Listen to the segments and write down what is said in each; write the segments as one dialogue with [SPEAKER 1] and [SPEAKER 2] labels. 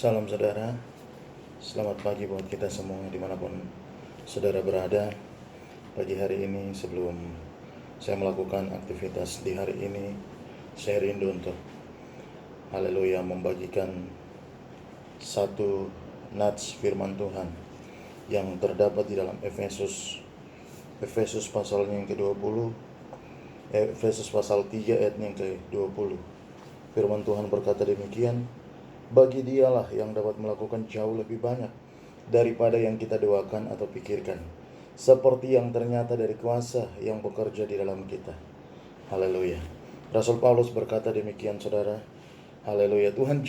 [SPEAKER 1] Salam saudara, selamat pagi buat kita semua dimanapun saudara berada. Pagi hari ini sebelum saya melakukan aktivitas di hari ini, saya rindu untuk membagikan satu nats firman Tuhan yang terdapat di dalam Efesus pasalnya yang ke-20, Efesus pasal 3 ayatnya yang ke-20. Firman Tuhan berkata demikian, bagi dialah yang dapat melakukan jauh lebih banyak daripada yang kita doakan atau pikirkan, seperti yang ternyata dari kuasa yang bekerja di dalam kita. Haleluya. Rasul Paulus berkata demikian saudara. Haleluya. Tuhan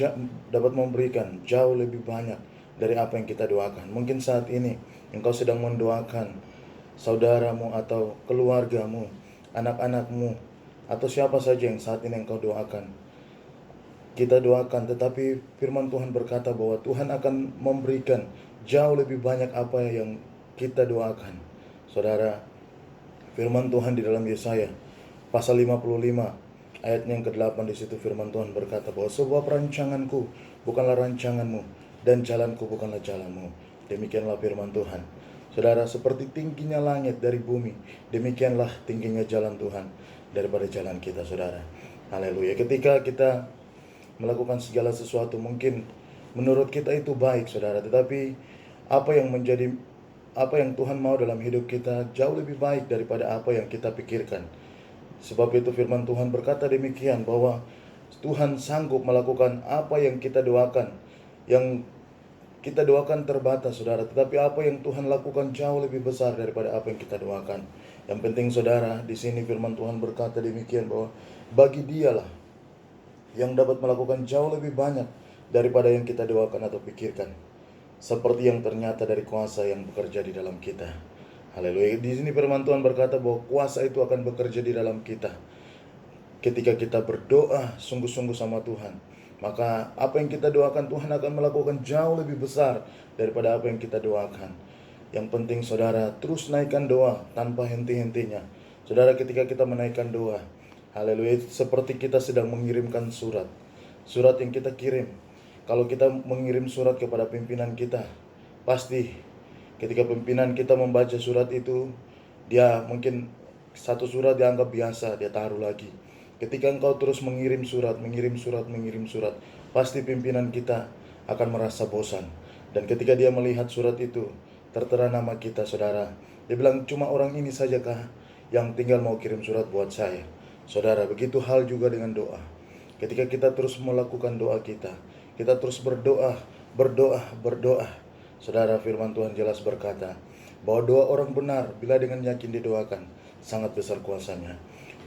[SPEAKER 1] dapat memberikan jauh lebih banyak dari apa yang kita doakan. Mungkin saat ini engkau sedang mendoakan saudaramu atau keluargamu, anak-anakmu, atau siapa saja yang saat ini engkau doakan. Kita doakan, tetapi firman Tuhan berkata bahwa Tuhan akan memberikan jauh lebih banyak apa yang kita doakan. Saudara, firman Tuhan di dalam Yesaya pasal 55 ayatnya yang ke-8, di situ firman Tuhan berkata bahwa sebab rancanganku bukanlah rancanganmu dan jalanku bukanlah jalanmu. Demikianlah firman Tuhan. Saudara, seperti tingginya langit dari bumi, demikianlah tingginya jalan Tuhan daripada jalan kita, saudara. Haleluya. Ketika kita melakukan segala sesuatu, mungkin menurut kita itu baik, saudara, tetapi apa yang Tuhan mau dalam hidup kita jauh lebih baik daripada apa yang kita pikirkan. Sebab itu firman Tuhan berkata demikian, bahwa Tuhan sanggup melakukan apa yang kita doakan. Yang kita doakan terbatas, saudara, tetapi apa yang Tuhan lakukan jauh lebih besar daripada apa yang kita doakan. Yang penting, saudara, di sini firman Tuhan berkata demikian, bahwa bagi dialah yang dapat melakukan jauh lebih banyak daripada yang kita doakan atau pikirkan, seperti yang ternyata dari kuasa yang bekerja di dalam kita. Haleluya. Di sini firman Tuhan berkata bahwa kuasa itu akan bekerja di dalam kita. Ketika kita berdoa sungguh-sungguh sama Tuhan, maka apa yang kita doakan Tuhan akan melakukan jauh lebih besar daripada apa yang kita doakan. Yang penting, saudara, terus naikkan doa tanpa henti-hentinya. Saudara, ketika kita menaikkan doa, haleluya, seperti kita sedang mengirimkan surat yang kita kirim. Kalau kita mengirim surat kepada pimpinan kita, pasti ketika pimpinan kita membaca surat itu, dia mungkin satu surat dianggap biasa, dia taruh lagi. Ketika engkau terus mengirim surat, pasti pimpinan kita akan merasa bosan. Dan ketika dia melihat surat itu tertera nama kita, saudara, dia bilang, cuma orang ini sajakah yang tinggal mau kirim surat buat saya? Saudara, begitu hal juga dengan doa. Ketika kita terus melakukan doa kita terus berdoa. Saudara, firman Tuhan jelas berkata bahwa doa orang benar bila dengan yakin didoakan, sangat besar kuasanya.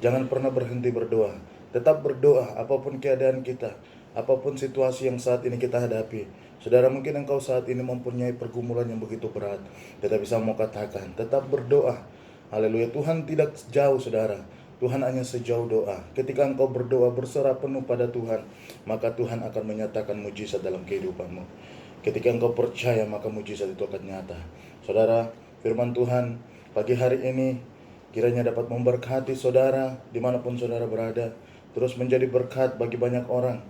[SPEAKER 1] Jangan pernah berhenti berdoa. Tetap berdoa apapun keadaan kita, apapun situasi yang saat ini kita hadapi. Saudara, mungkin engkau saat ini mempunyai pergumulan yang begitu berat, tetapi saya mau katakan, tetap berdoa. Haleluya. Tuhan tidak jauh, saudara. Tuhan hanya sejauh doa. Ketika engkau berdoa berserah penuh pada Tuhan, maka Tuhan akan menyatakan mujizat dalam kehidupanmu. Ketika engkau percaya, maka mujizat itu akan nyata. Saudara, firman Tuhan pagi hari ini kiranya dapat memberkati saudara dimanapun saudara berada. Terus menjadi berkat bagi banyak orang.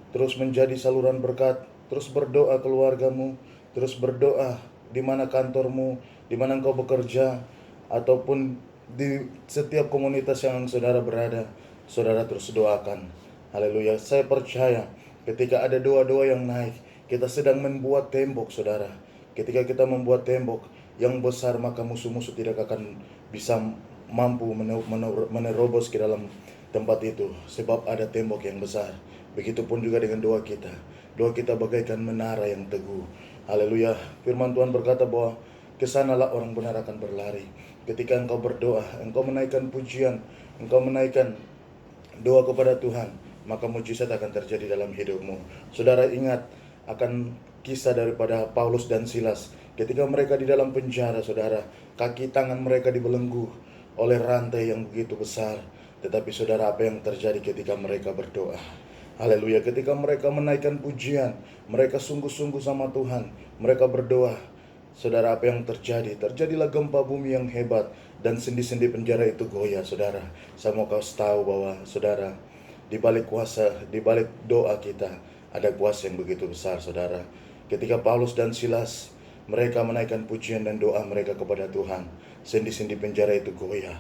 [SPEAKER 1] Terus menjadi saluran berkat. Terus berdoa keluargamu. Terus berdoa di mana kantormu, di mana engkau bekerja, ataupun di setiap komunitas yang saudara berada. Saudara terus doakan. Haleluya. Saya percaya ketika ada doa-doa yang naik, kita sedang membuat tembok, saudara. Ketika kita membuat tembok yang besar, maka musuh-musuh tidak akan bisa mampu menerobos ke dalam tempat itu, sebab ada tembok yang besar. Begitupun juga dengan doa kita. Doa kita bagaikan menara yang teguh. Haleluya. Firman Tuhan berkata bahwa kesanalah orang benar akan berlari. Ketika engkau berdoa, engkau menaikkan pujian, engkau menaikkan doa kepada Tuhan, maka mujizat akan terjadi dalam hidupmu. Saudara, ingat akan kisah daripada Paulus dan Silas. Ketika mereka di dalam penjara, saudara, kaki tangan mereka dibelenggu oleh rantai yang begitu besar. Tetapi saudara, apa yang terjadi ketika mereka berdoa? Haleluya. Ketika mereka menaikkan pujian, mereka sungguh-sungguh sama Tuhan, mereka berdoa. Saudara, apa yang terjadi? Terjadilah gempa bumi yang hebat dan sendi-sendi penjara itu goyah, saudara. Saya mau kau tahu bahwa, saudara, di balik kuasa, di balik doa kita, ada kuasa yang begitu besar, saudara. Ketika Paulus dan Silas, mereka menaikkan pujian dan doa mereka kepada Tuhan, sendi-sendi penjara itu goyah.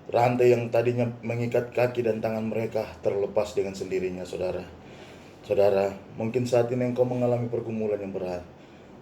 [SPEAKER 1] Rantai yang tadinya mengikat kaki dan tangan mereka terlepas dengan sendirinya, saudara. Saudara, mungkin saat ini engkau mengalami pergumulan yang berat,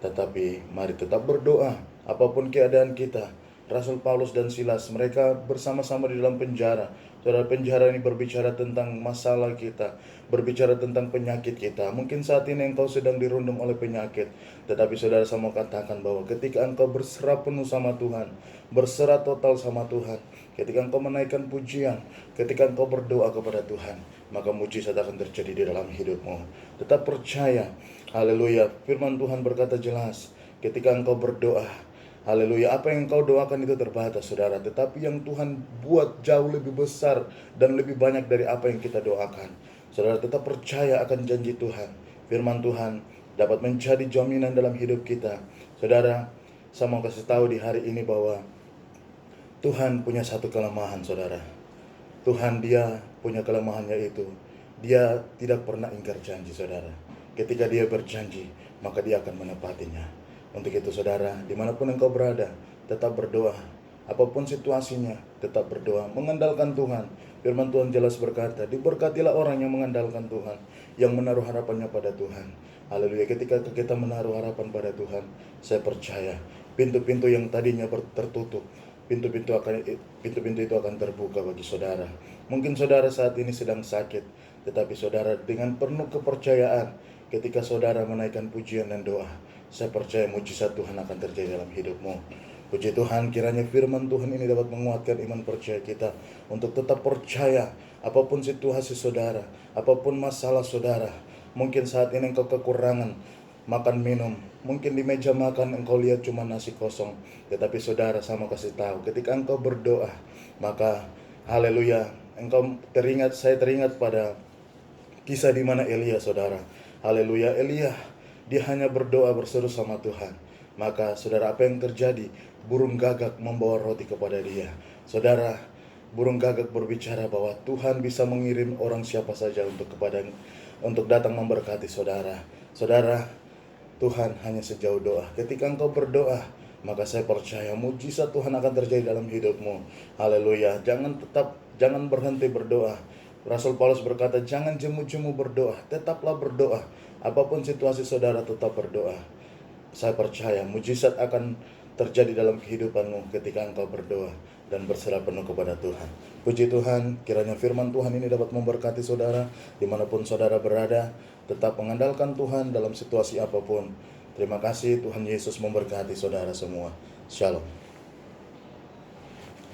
[SPEAKER 1] tetapi mari tetap berdoa apapun keadaan kita. Rasul Paulus dan Silas, mereka bersama-sama di dalam penjara. Saudara, penjara ini berbicara tentang masalah kita, berbicara tentang penyakit kita. Mungkin saat ini engkau sedang dirundung oleh penyakit, tetapi saudara, saya mau katakan bahwa ketika engkau berserah penuh sama Tuhan, berserah total sama Tuhan, ketika engkau menaikkan pujian, ketika engkau berdoa kepada Tuhan, maka mujizat akan terjadi di dalam hidupmu. Tetap percaya. Haleluya. Firman Tuhan berkata jelas, ketika engkau berdoa, haleluya, apa yang engkau doakan itu terbatas, saudara. Tetapi yang Tuhan buat jauh lebih besar dan lebih banyak dari apa yang kita doakan. Saudara, tetap percaya akan janji Tuhan. Firman Tuhan dapat menjadi jaminan dalam hidup kita. Saudara, saya mau kasih tahu di hari ini bahwa Tuhan punya satu kelemahan, saudara. Tuhan, dia punya kelemahannya, yaitu dia tidak pernah ingkar janji, saudara. Ketika dia berjanji, maka dia akan menepatinya. Untuk itu, saudara, dimanapun engkau berada, tetap berdoa. Apapun situasinya, tetap berdoa, mengandalkan Tuhan. Firman Tuhan jelas berkata, diberkatilah orang yang mengandalkan Tuhan, yang menaruh harapannya pada Tuhan. Haleluya. Ketika kita menaruh harapan pada Tuhan, saya percaya pintu-pintu yang tadinya tertutup, pintu-pintu itu akan terbuka bagi saudara. Mungkin saudara saat ini sedang sakit, tetapi saudara dengan penuh kepercayaan, ketika saudara menaikkan pujian dan doa, saya percaya mujizat Tuhan akan terjadi dalam hidupmu. Puji Tuhan, kiranya firman Tuhan ini dapat menguatkan iman percaya kita untuk tetap percaya apapun situasi saudara, apapun masalah saudara. Mungkin saat ini engkau kekurangan makan minum, mungkin di meja makan engkau lihat cuma nasi kosong, tetapi saudara, saya mau kasih tahu, ketika engkau berdoa, maka haleluya, saya teringat pada kisah di mana Elia, saudara. Haleluya, Elia, dia hanya berdoa berseru sama Tuhan. Maka saudara, apa yang terjadi? Burung gagak membawa roti kepada dia. Saudara, burung gagak berbicara bahwa Tuhan bisa mengirim orang siapa saja untuk datang memberkati saudara. Saudara, Tuhan hanya sejauh doa. Ketika engkau berdoa, maka saya percaya mujizat Tuhan akan terjadi dalam hidupmu. Haleluya. Jangan berhenti berdoa. Rasul Paulus berkata, jangan jemu-jemu berdoa, tetaplah berdoa. Apapun situasi saudara, tetap berdoa. Saya percaya mujizat akan terjadi dalam kehidupanmu ketika engkau berdoa dan berserah penuh kepada Tuhan. Puji Tuhan, kiranya firman Tuhan ini dapat memberkati saudara dimanapun saudara berada. Tetap mengandalkan Tuhan dalam situasi apapun. Terima kasih, Tuhan Yesus memberkati saudara semua. Shalom.